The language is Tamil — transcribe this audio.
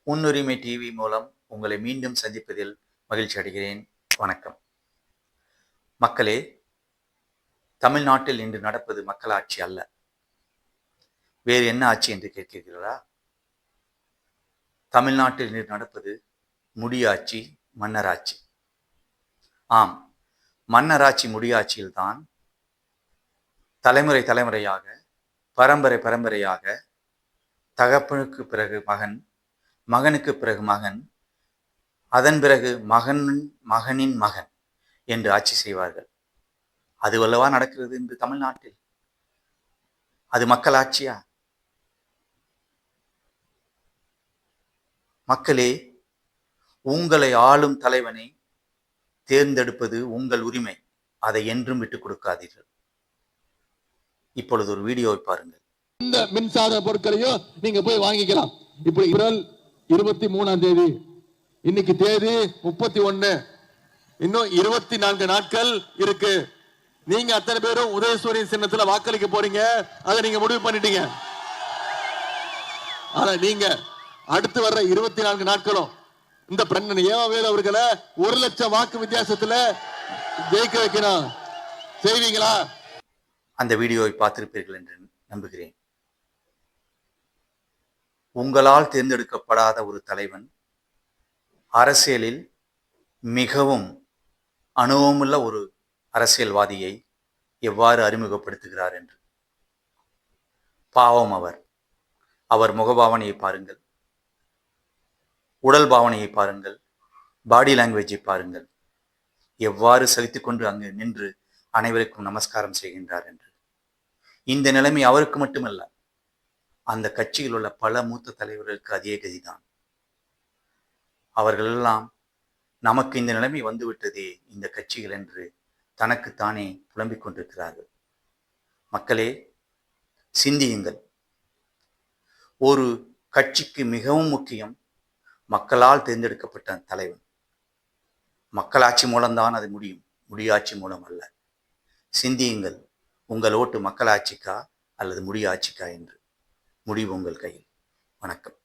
முன்னுரிமை டிவி மூலம் உங்களை மீண்டும் சந்திப்பதில் மகிழ்ச்சி அடைகிறேன். வணக்கம் மக்களே. தமிழ்நாட்டில் இன்று நடப்பது மக்களாட்சி அல்ல. வேறு என்ன ஆட்சி என்று கேட்கிறீர்களா? தமிழ்நாட்டில் இன்று நடப்பது முடியாட்சி, மன்னராட்சி. ஆம், மன்னராட்சி முடியாட்சியில்தான் தலைமுறை தலைமுறையாக, பரம்பரை பரம்பரையாக தகப்பனுக்கு பிறகு மகன், மகனுக்கு பிறகு மகன், அதன் பிறகு மகனின் மகன் என்று ஆட்சி செய்வார்கள். அது அல்லவா நடக்கிறது இன்று தமிழ்நாட்டில். அது மக்களாட்சியா? மக்களே, உங்களை ஆளும் தலைவனை தேர்ந்தெடுப்பது உங்கள் உரிமை. அதை என்றும் விட்டுக் கொடுக்காதீர்கள். இப்பொழுது ஒரு வீடியோவை பாருங்கள். இந்த மின்சார பொருட்களையும் நீங்க போய் வாங்கிக்கலாம். இப்படி 23ஆம் தேதி, இன்னைக்கு தேதி 31, இன்னும் 24 நாட்கள் இருக்கு. நீங்க அத்தனை பேரும் உதயசூரியன் சின்னத்துல வாக்களிக்க போறீங்க. அதை நீங்க முடிவு பண்ணிட்டீங்க. ஆனா நீங்க அடுத்து வர்ற 24 நாட்களும் இந்த பிரண்ணன் ஏவாவேல் அவர்களை 1 லட்சம் வாக்கு வித்தியாசத்துல ஜெயிக்க வைக்கணும். செய்வீங்களா? அந்த வீடியோவை பார்த்திருப்பீர்கள் என்று நம்புகிறேன். உங்களால் தேர்ந்தெடுக்கப்படாத ஒரு தலைவன் அரசியலில் மிகவும் அனுபவமுள்ள ஒரு அரசியல்வாதியை எவ்வாறு அறிமுகப்படுத்துகிறார் என்று. பாவம் அவர் முகபாவனையை பாருங்கள், உடல் பாவனையை பாருங்கள், பாடி லாங்குவேஜை பாருங்கள். எவ்வாறு சலித்துக்கொண்டு அங்கு நின்று அனைவருக்கும் நமஸ்காரம் செய்கின்றார் என்று. இந்த நிலைமை அவருக்கு மட்டுமல்ல, அந்த கட்சியில் உள்ள பல மூத்த தலைவர்களுக்கு அதே கதிதான். அவர்களெல்லாம் நமக்கு இந்த நிலைமை வந்துவிட்டதே இந்த கட்சிகள் என்று தனக்குத்தானே புலம்பிக் கொண்டிருக்கிறார்கள். மக்களே, சிந்தியுங்கள். ஒரு கட்சிக்கு மிகவும் முக்கியம் மக்களால் தேர்ந்தெடுக்கப்பட்ட தலைவன். மக்களாட்சி மூலம்தான் அது முடியும், முடியாட்சி மூலம் அல்ல. சிந்தியுங்கள். உங்கள் ஓட்டு மக்களாட்சிக்கா அல்லது முடியாட்சிக்கா என்று. முடிவு உங்கள் கையில். வணக்கம்.